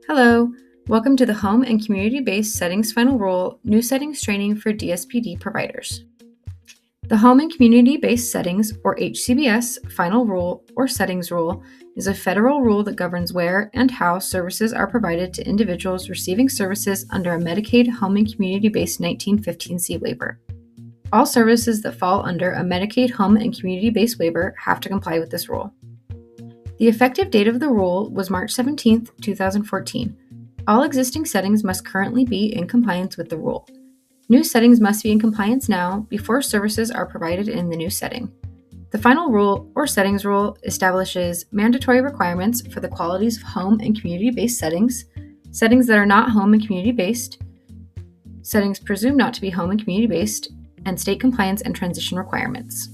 Hello, welcome to the Home and Community-Based Settings Final Rule New Settings Training for DSPD Providers. The Home and Community-Based Settings, or HCBS, Final Rule or Settings Rule is a federal rule that governs where and how services are provided to individuals receiving services under a Medicaid Home and Community-Based 1915C waiver. All services that fall under a Medicaid Home and Community-Based waiver have to comply with this rule. The effective date of the rule was March 17, 2014. All existing settings must currently be in compliance with the rule. New settings must be in compliance now before services are provided in the new setting. The final rule, or settings rule, establishes mandatory requirements for the qualities of home and community-based settings, settings that are not home and community-based, settings presumed not to be home and community-based, and state compliance and transition requirements.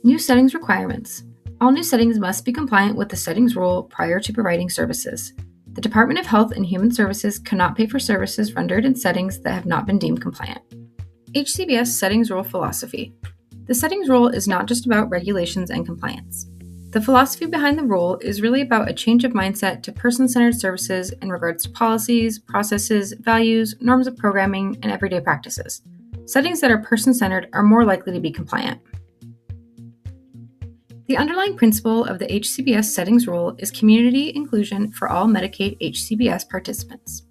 New settings requirements. All new settings must be compliant with the settings rule prior to providing services. The Department of Health and Human Services cannot pay for services rendered in settings that have not been deemed compliant. HCBS Settings Rule Philosophy. The settings rule is not just about regulations and compliance. The philosophy behind the rule is really about a change of mindset to person-centered services in regards to policies, processes, values, norms of programming, and everyday practices. Settings that are person-centered are more likely to be compliant. The underlying principle of the HCBS settings rule is community inclusion for all Medicaid HCBS participants.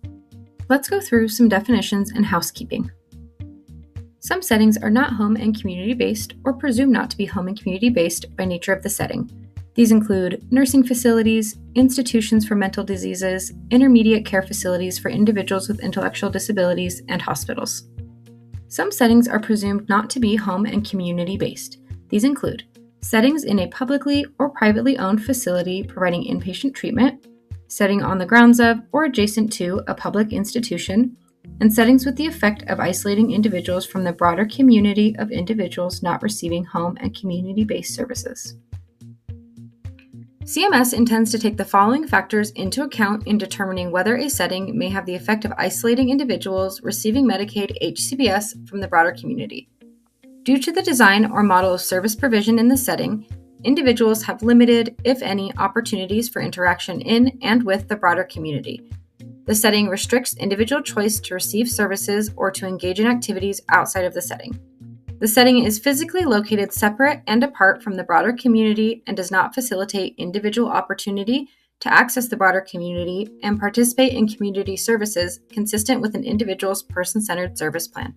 Let's go through some definitions and housekeeping. Some settings are not home and community-based or presumed not to be home and community-based by nature of the setting. These include nursing facilities, institutions for mental diseases, intermediate care facilities for individuals with intellectual disabilities, and hospitals. Some settings are presumed not to be home and community-based. These include settings in a publicly or privately owned facility providing inpatient treatment, setting on the grounds of or adjacent to a public institution, and settings with the effect of isolating individuals from the broader community of individuals not receiving home and community-based services. CMS intends to take the following factors into account in determining whether a setting may have the effect of isolating individuals receiving Medicaid HCBS from the broader community. Due to the design or model of service provision in the setting, individuals have limited, if any, opportunities for interaction in and with the broader community. The setting restricts individual choice to receive services or to engage in activities outside of the setting. The setting is physically located separate and apart from the broader community and does not facilitate individual opportunity to access the broader community and participate in community services consistent with an individual's person-centered service plan.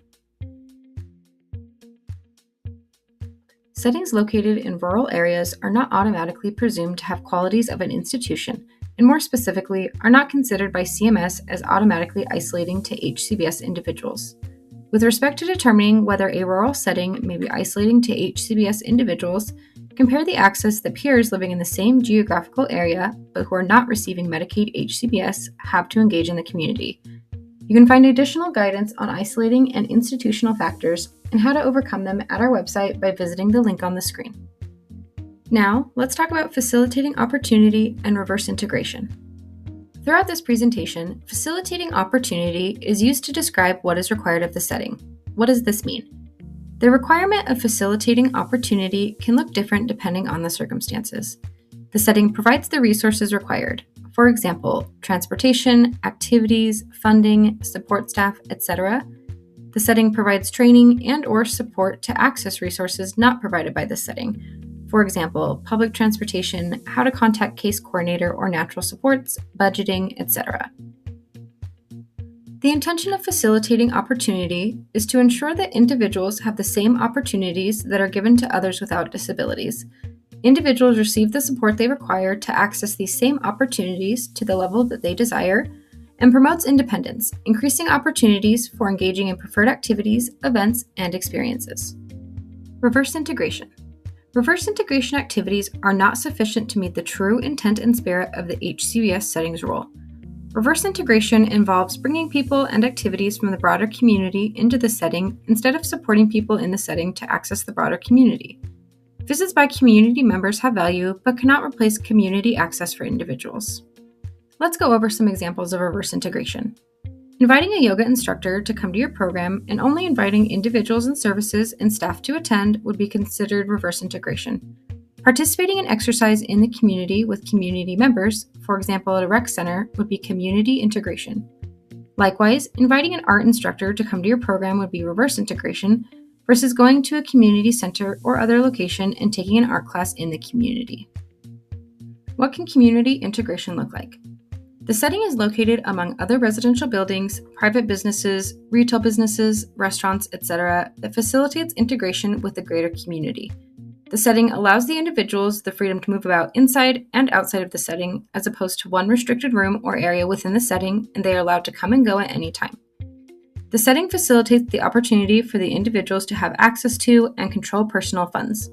Settings located in rural areas are not automatically presumed to have qualities of an institution, and more specifically, are not considered by CMS as automatically isolating to HCBS individuals. With respect to determining whether a rural setting may be isolating to HCBS individuals, compare the access that peers living in the same geographical area but who are not receiving Medicaid HCBS have to engage in the community. You can find additional guidance on isolating and institutional factors and how to overcome them at our website by visiting the link on the screen. Now, let's talk about facilitating opportunity and reverse integration. Throughout this presentation, facilitating opportunity is used to describe what is required of the setting. What does this mean? The requirement of facilitating opportunity can look different depending on the circumstances. The setting provides the resources required. For example, transportation, activities, funding, support staff, etc. The setting provides training and/or support to access resources not provided by the setting. For example, public transportation, how to contact case coordinator or natural supports, budgeting, etc. The intention of facilitating opportunity is to ensure that individuals have the same opportunities that are given to others without disabilities. Individuals receive the support they require to access these same opportunities to the level that they desire, and promotes independence, increasing opportunities for engaging in preferred activities, events, and experiences. Reverse integration. Reverse integration activities are not sufficient to meet the true intent and spirit of the HCBS settings rule. Reverse integration involves bringing people and activities from the broader community into the setting instead of supporting people in the setting to access the broader community. Visits by community members have value, but cannot replace community access for individuals. Let's go over some examples of reverse integration. Inviting a yoga instructor to come to your program and only inviting individuals and services and staff to attend would be considered reverse integration. Participating in exercise in the community with community members, for example at a rec center, would be community integration. Likewise, inviting an art instructor to come to your program would be reverse integration versus going to a community center or other location and taking an art class in the community. What can community integration look like? The setting is located among other residential buildings, private businesses, retail businesses, restaurants, etc. that facilitates integration with the greater community. The setting allows the individuals the freedom to move about inside and outside of the setting, as opposed to one restricted room or area within the setting, and they are allowed to come and go at any time. The setting facilitates the opportunity for the individuals to have access to and control personal funds.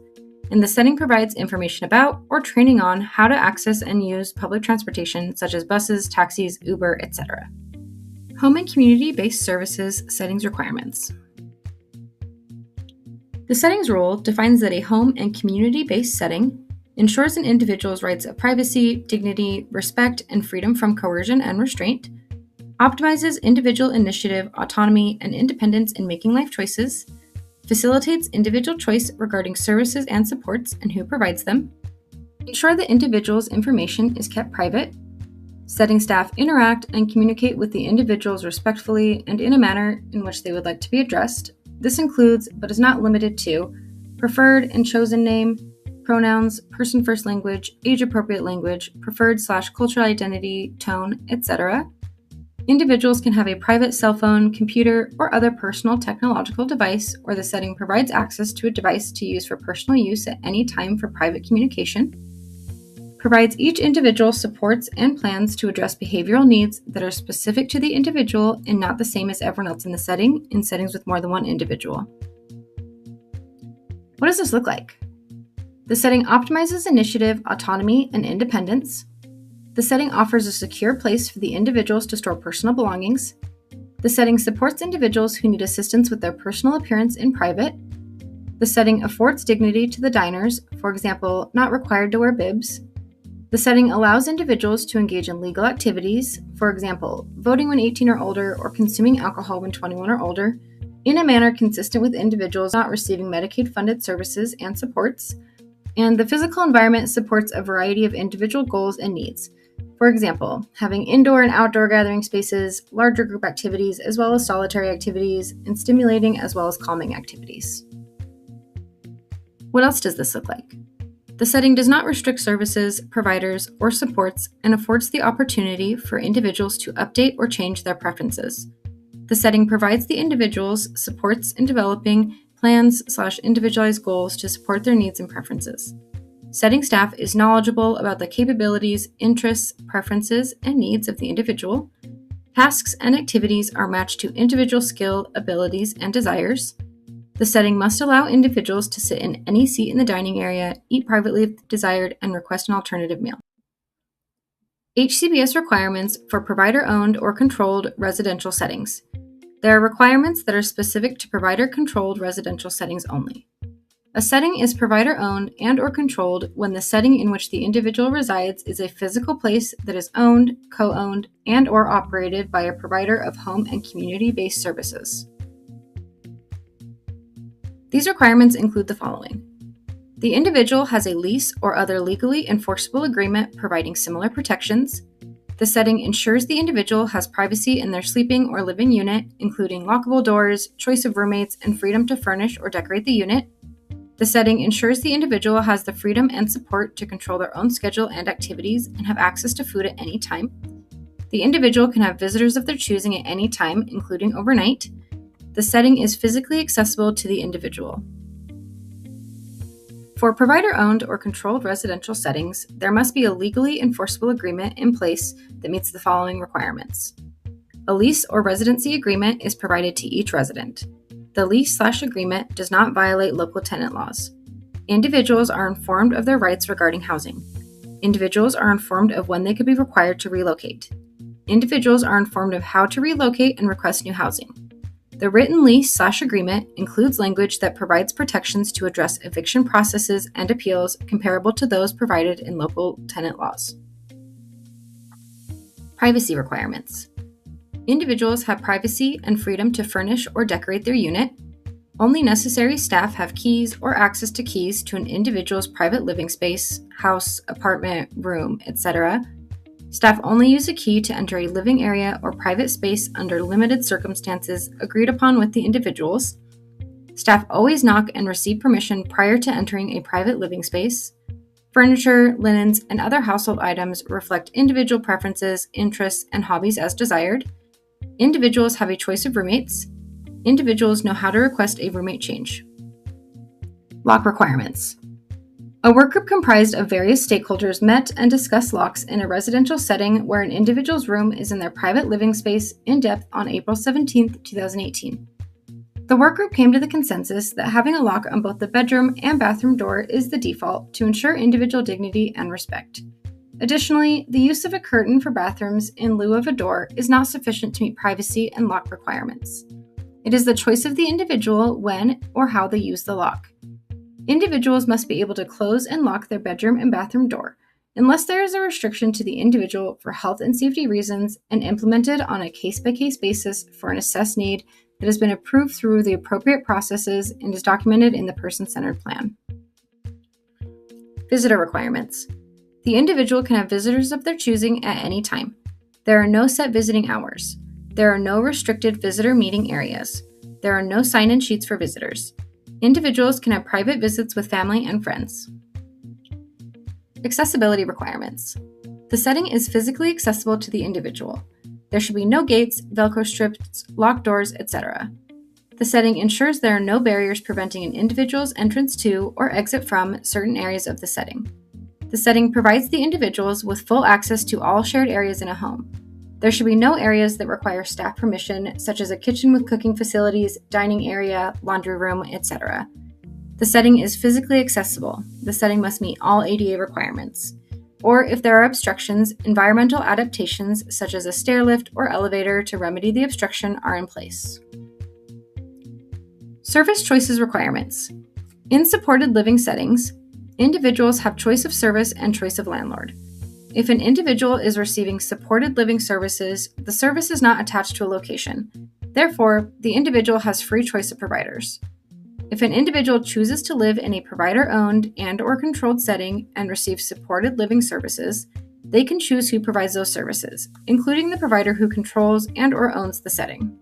And the setting provides information about or training on how to access and use public transportation such as buses, taxis, Uber, etc. Home and community-based services settings requirements. The settings rule defines that a home and community-based setting ensures an individual's rights of privacy, dignity, respect, and freedom from coercion and restraint, optimizes individual initiative, autonomy, and independence in making life choices, facilitates individual choice regarding services and supports and who provides them, ensure the individual's information is kept private, setting staff interact and communicate with the individuals respectfully and in a manner in which they would like to be addressed. This includes, but is not limited to, preferred and chosen name, pronouns, person first language, age-appropriate language, preferred/cultural identity, tone, etc. Individuals can have a private cell phone, computer, or other personal technological device, or the setting provides access to a device to use for personal use at any time for private communication. Provides each individual supports and plans to address behavioral needs that are specific to the individual and not the same as everyone else in the setting, in settings with more than one individual. What does this look like? The setting optimizes initiative, autonomy, and independence. The setting offers a secure place for the individuals to store personal belongings. The setting supports individuals who need assistance with their personal appearance in private. The setting affords dignity to the diners, for example, not required to wear bibs. The setting allows individuals to engage in legal activities, for example, voting when 18 or older or consuming alcohol when 21 or older, in a manner consistent with individuals not receiving Medicaid-funded services and supports. And the physical environment supports a variety of individual goals and needs. For example, having indoor and outdoor gathering spaces, larger group activities, as well as solitary activities, and stimulating as well as calming activities. What else does this look like? The setting does not restrict services, providers, or supports and affords the opportunity for individuals to update or change their preferences. The setting provides the individuals supports in developing plans/individualized goals to support their needs and preferences. Setting staff is knowledgeable about the capabilities, interests, preferences, and needs of the individual. Tasks and activities are matched to individual skill, abilities, and desires. The setting must allow individuals to sit in any seat in the dining area, eat privately if desired, and request an alternative meal. HCBS requirements for provider-owned or controlled residential settings. There are requirements that are specific to provider-controlled residential settings only. A setting is provider-owned and or controlled when the setting in which the individual resides is a physical place that is owned, co-owned, and or operated by a provider of home and community-based services. These requirements include the following. The individual has a lease or other legally enforceable agreement providing similar protections. The setting ensures the individual has privacy in their sleeping or living unit, including lockable doors, choice of roommates, and freedom to furnish or decorate the unit. The setting ensures the individual has the freedom and support to control their own schedule and activities and have access to food at any time. The individual can have visitors of their choosing at any time, including overnight. The setting is physically accessible to the individual. For provider-owned or controlled residential settings, there must be a legally enforceable agreement in place that meets the following requirements. A lease or residency agreement is provided to each resident. The lease/agreement does not violate local tenant laws. Individuals are informed of their rights regarding housing. Individuals are informed of when they could be required to relocate. Individuals are informed of how to relocate and request new housing. The written lease/agreement includes language that provides protections to address eviction processes and appeals comparable to those provided in local tenant laws. Privacy requirements. Individuals have privacy and freedom to furnish or decorate their unit. Only necessary staff have keys or access to keys to an individual's private living space, house, apartment, room, etc. Staff only use a key to enter a living area or private space under limited circumstances agreed upon with the individuals. Staff always knock and receive permission prior to entering a private living space. Furniture, linens, and other household items reflect individual preferences, interests, and hobbies as desired. Individuals have a choice of roommates. Individuals know how to request a roommate change. Lock requirements. A work group comprised of various stakeholders met and discussed locks in a residential setting where an individual's room is in their private living space in depth on April 17, 2018. The work group came to the consensus that having a lock on both the bedroom and bathroom door is the default to ensure individual dignity and respect. Additionally, the use of a curtain for bathrooms in lieu of a door is not sufficient to meet privacy and lock requirements. It is the choice of the individual when or how they use the lock. Individuals must be able to close and lock their bedroom and bathroom door, unless there is a restriction to the individual for health and safety reasons and implemented on a case-by-case basis for an assessed need that has been approved through the appropriate processes and is documented in the person-centered plan. Visitor requirements. The individual can have visitors of their choosing at any time. There are no set visiting hours. There are no restricted visitor meeting areas. There are no sign-in sheets for visitors. Individuals can have private visits with family and friends. Accessibility requirements. The setting is physically accessible to the individual. There should be no gates, Velcro strips, locked doors, etc. The setting ensures there are no barriers preventing an individual's entrance to or exit from certain areas of the setting. The setting provides the individuals with full access to all shared areas in a home. There should be no areas that require staff permission, such as a kitchen with cooking facilities, dining area, laundry room, etc. The setting is physically accessible. The setting must meet all ADA requirements. Or if there are obstructions, environmental adaptations such as a stair lift or elevator to remedy the obstruction are in place. Service choices requirements. In supported living settings, individuals have choice of service and choice of landlord. If an individual is receiving supported living services, the service is not attached to a location. Therefore, the individual has free choice of providers. If an individual chooses to live in a provider-owned and/or controlled setting and receive supported living services, they can choose who provides those services, including the provider who controls and/or owns the setting.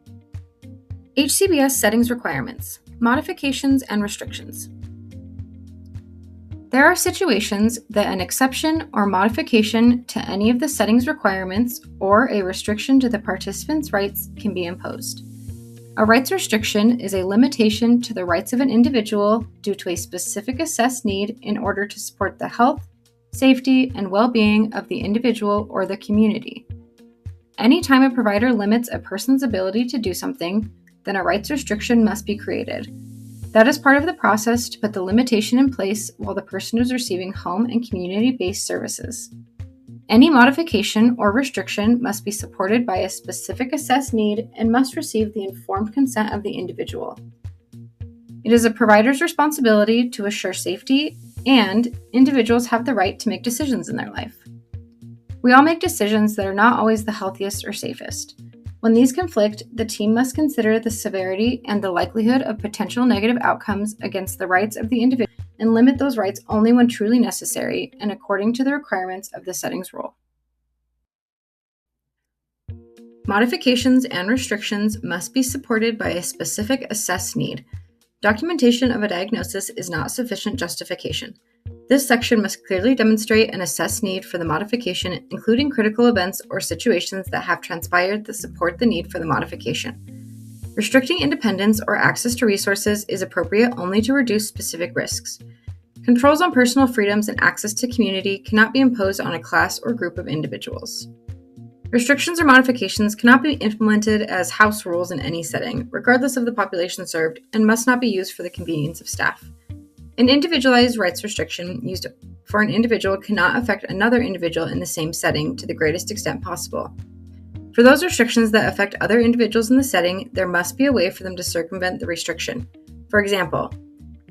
HCBS Settings Requirements, Modifications and Restrictions. There are situations that an exception or modification to any of the settings requirements or a restriction to the participant's rights can be imposed. A rights restriction is a limitation to the rights of an individual due to a specific assessed need in order to support the health, safety, and well-being of the individual or the community. Anytime a provider limits a person's ability to do something, then a rights restriction must be created. That is part of the process to put the limitation in place while the person is receiving home and community-based services. Any modification or restriction must be supported by a specific assessed need and must receive the informed consent of the individual. It is a provider's responsibility to assure safety, and individuals have the right to make decisions in their life. We all make decisions that are not always the healthiest or safest. When these conflict, the team must consider the severity and the likelihood of potential negative outcomes against the rights of the individual and limit those rights only when truly necessary and according to the requirements of the settings rule. Modifications and restrictions must be supported by a specific assessed need. Documentation of a diagnosis is not sufficient justification. This section must clearly demonstrate an assessed need for the modification, including critical events or situations that have transpired that support the need for the modification. Restricting independence or access to resources is appropriate only to reduce specific risks. Controls on personal freedoms and access to community cannot be imposed on a class or group of individuals. Restrictions or modifications cannot be implemented as house rules in any setting, regardless of the population served, and must not be used for the convenience of staff. An individualized rights restriction used for an individual cannot affect another individual in the same setting to the greatest extent possible. For those restrictions that affect other individuals in the setting, there must be a way for them to circumvent the restriction. For example,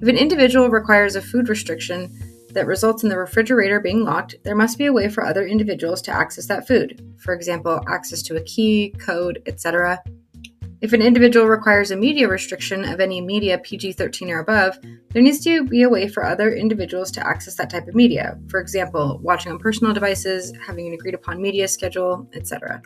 if an individual requires a food restriction that results in the refrigerator being locked, there must be a way for other individuals to access that food. For example, access to a key, code, etc. If an individual requires a media restriction of any media PG-13 or above, there needs to be a way for other individuals to access that type of media. For example, watching on personal devices, having an agreed upon media schedule, etc.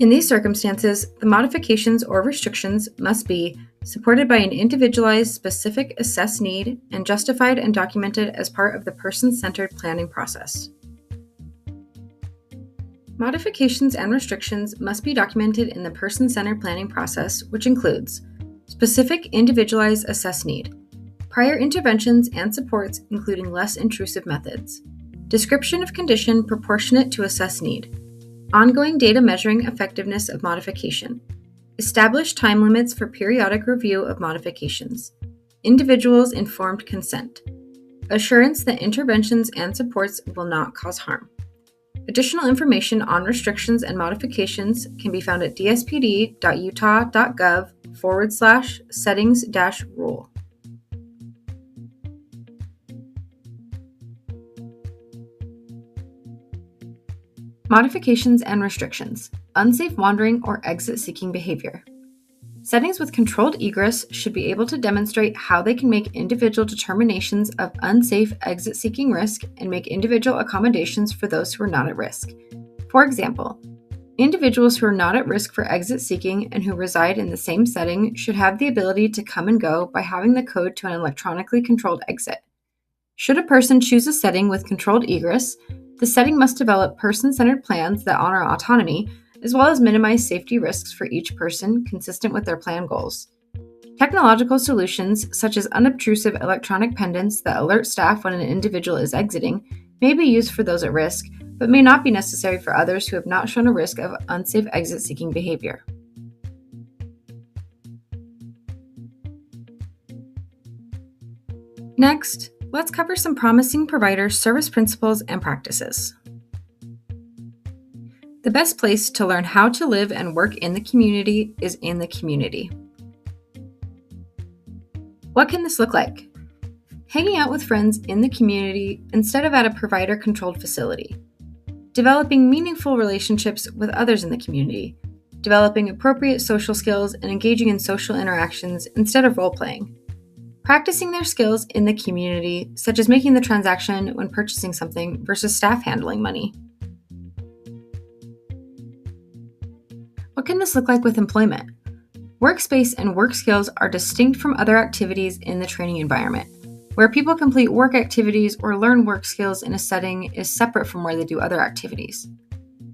In these circumstances, the modifications or restrictions must be supported by an individualized, specific assessed need and justified and documented as part of the person-centered planning process. Modifications and restrictions must be documented in the person-centered planning process, which includes specific individualized assessed need, prior interventions and supports including less intrusive methods, description of condition proportionate to assessed need, ongoing data measuring effectiveness of modification, establish time limits for periodic review of modifications, individuals' informed consent, assurance that interventions and supports will not cause harm. Additional information on restrictions and modifications can be found at dspd.utah.gov/settings-rule. Modifications and restrictions: unsafe wandering or exit-seeking behavior. Settings with controlled egress should be able to demonstrate how they can make individual determinations of unsafe exit-seeking risk and make individual accommodations for those who are not at risk. For example, individuals who are not at risk for exit-seeking and who reside in the same setting should have the ability to come and go by having the code to an electronically controlled exit. Should a person choose a setting with controlled egress, the setting must develop person-centered plans that honor autonomy, as well as minimize safety risks for each person consistent with their plan goals. Technological solutions, such as unobtrusive electronic pendants that alert staff when an individual is exiting, may be used for those at risk, but may not be necessary for others who have not shown a risk of unsafe exit-seeking behavior. Next, let's cover some promising provider service principles and practices. The best place to learn how to live and work in the community is in the community. What can this look like? Hanging out with friends in the community instead of at a provider-controlled facility. Developing meaningful relationships with others in the community. Developing appropriate social skills and engaging in social interactions instead of role-playing. Practicing their skills in the community, such as making the transaction when purchasing something versus staff handling money. What can this look like with employment? Workspace and work skills are distinct from other activities in the training environment. Where people complete work activities or learn work skills in a setting is separate from where they do other activities.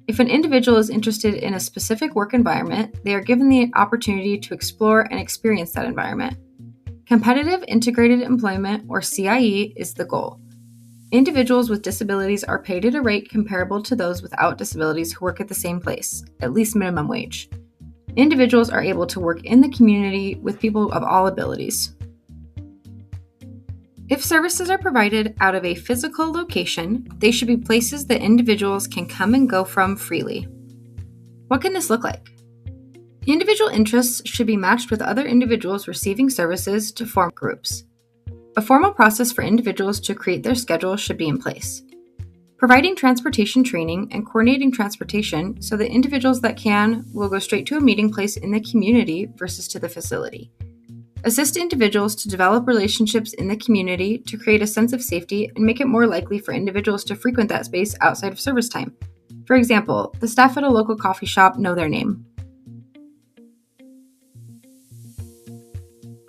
If an individual is interested in a specific work environment, they are given the opportunity to explore and experience that environment. Competitive Integrated Employment, or CIE, is the goal. Individuals with disabilities are paid at a rate comparable to those without disabilities who work at the same place, at least minimum wage. Individuals are able to work in the community with people of all abilities. If services are provided out of a physical location, they should be places that individuals can come and go from freely. What can this look like? Individual interests should be matched with other individuals receiving services to form groups. A formal process for individuals to create their schedule should be in place. Providing transportation training and coordinating transportation so that individuals that can will go straight to a meeting place in the community versus to the facility. Assist individuals to develop relationships in the community to create a sense of safety and make it more likely for individuals to frequent that space outside of service time. For example, the staff at a local coffee shop know their name.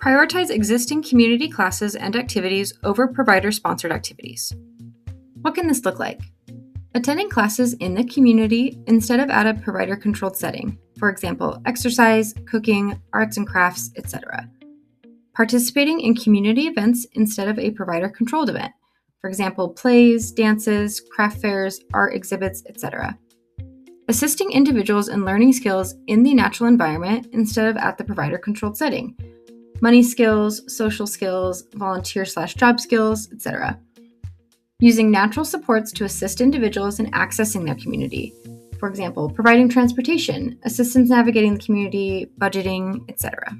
Prioritize existing community classes and activities over provider-sponsored activities. What can this look like? Attending classes in the community instead of at a provider-controlled setting, for example, exercise, cooking, arts and crafts, etc. Participating in community events instead of a provider-controlled event, for example, plays, dances, craft fairs, art exhibits, etc. Assisting individuals in learning skills in the natural environment instead of at the provider-controlled setting, money skills, social skills, volunteer/job skills, etc. Using natural supports to assist individuals in accessing their community. For example, providing transportation, assistance navigating the community, budgeting, etc.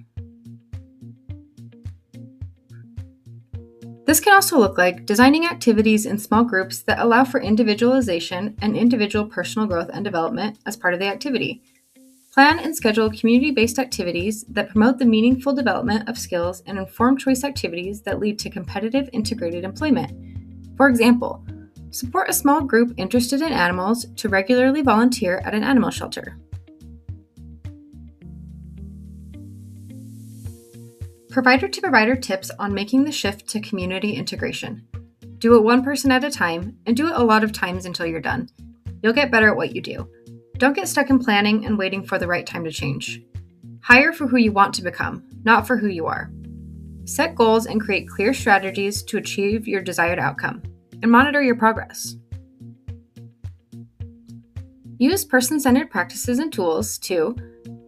This can also look like designing activities in small groups that allow for individualization and individual personal growth and development as part of the activity. Plan and schedule community-based activities that promote the meaningful development of skills and informed choice activities that lead to competitive integrated employment. For example, support a small group interested in animals to regularly volunteer at an animal shelter. Provider-to-provider tips on making the shift to community integration. Do it one person at a time, and do it a lot of times until you're done. You'll get better at what you do. Don't get stuck in planning and waiting for the right time to change. Hire for who you want to become, not for who you are. Set goals and create clear strategies to achieve your desired outcome, and monitor your progress. Use person-centered practices and tools to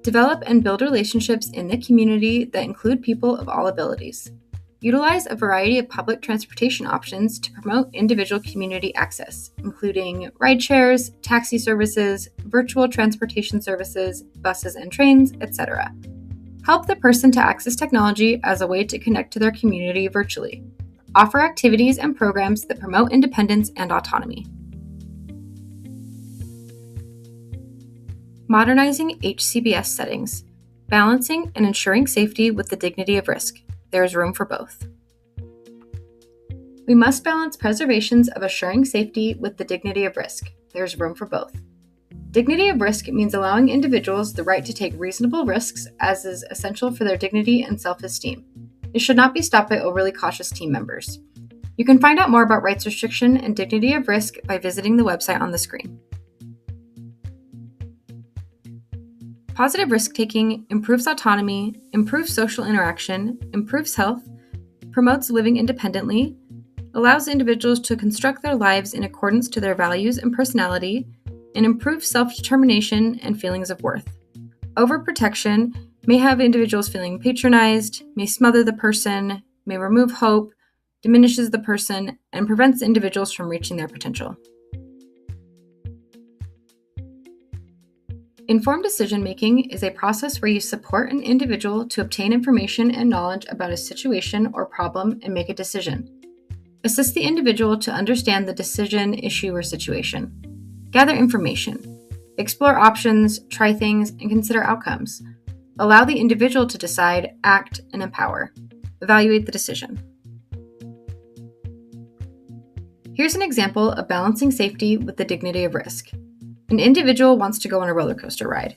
develop and build relationships in the community that include people of all abilities. Utilize a variety of public transportation options to promote individual community access, including ride shares, taxi services, virtual transportation services, buses and trains, etc. Help the person to access technology as a way to connect to their community virtually. Offer activities and programs that promote independence and autonomy. Modernizing HCBS Settings. Balancing and ensuring safety with the dignity of risk. There is room for both. We must balance preservations of assuring safety with the dignity of risk. There is room for both. Dignity of risk means allowing individuals the right to take reasonable risks, as is essential for their dignity and self-esteem. It should not be stopped by overly cautious team members. You can find out more about rights restriction and dignity of risk by visiting the website on the screen. Positive risk-taking improves autonomy, improves social interaction, improves health, promotes living independently, allows individuals to construct their lives in accordance to their values and personality, and improves self-determination and feelings of worth. Overprotection may have individuals feeling patronized, may smother the person, may remove hope, diminishes the person, and prevents individuals from reaching their potential. Informed decision-making is a process where you support an individual to obtain information and knowledge about a situation or problem and make a decision. Assist the individual to understand the decision, issue, or situation. Gather information. Explore options, try things, and consider outcomes. Allow the individual to decide, act, and empower. Evaluate the decision. Here's an example of balancing safety with the dignity of risk. An individual wants to go on a roller coaster ride.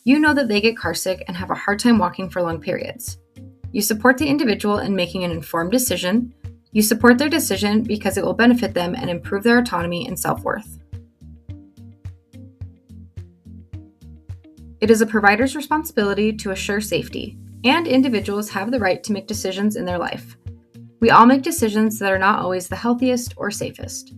You know that they get carsick and have a hard time walking for long periods. You support the individual in making an informed decision. You support their decision because it will benefit them and improve their autonomy and self-worth. It is a provider's responsibility to assure safety, and individuals have the right to make decisions in their life. We all make decisions that are not always the healthiest or safest.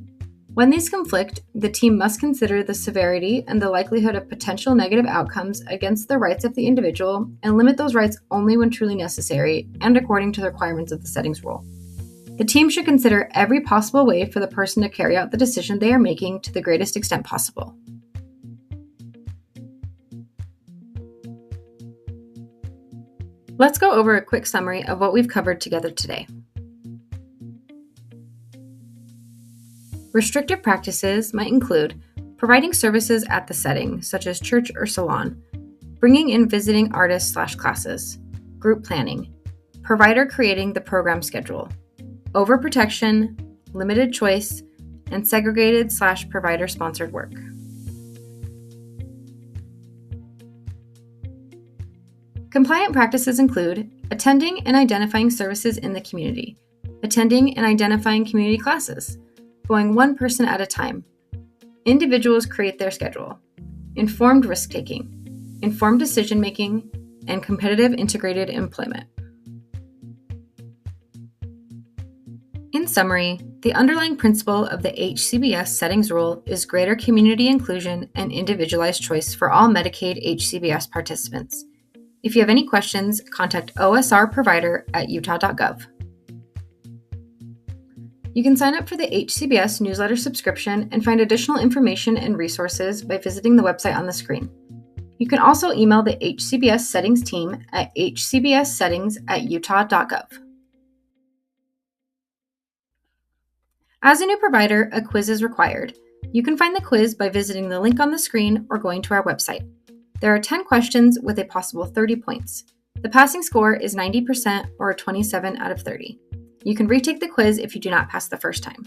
When these conflict, the team must consider the severity and the likelihood of potential negative outcomes against the rights of the individual and limit those rights only when truly necessary and according to the requirements of the settings rule. The team should consider every possible way for the person to carry out the decision they are making to the greatest extent possible. Let's go over a quick summary of what we've covered together today. Restrictive practices might include providing services at the setting, such as church or salon, bringing in visiting artists/classes, group planning, provider creating the program schedule, overprotection, limited choice, and segregated/provider-sponsored work. Compliant practices include attending and identifying services in the community, attending and identifying community classes, going one person at a time. Individuals create their schedule. Informed risk-taking, informed decision-making, and competitive integrated employment. In summary, the underlying principle of the HCBS Settings rule is greater community inclusion and individualized choice for all Medicaid HCBS participants. If you have any questions, contact OSR provider at utah.gov. You can sign up for the HCBS newsletter subscription and find additional information and resources by visiting the website on the screen. You can also email the HCBS Settings team at hcbssettings@utah.gov. As a new provider, a quiz is required. You can find the quiz by visiting the link on the screen or going to our website. There are 10 questions with a possible 30 points. The passing score is 90% or a 27 out of 30. You can retake the quiz if you do not pass the first time.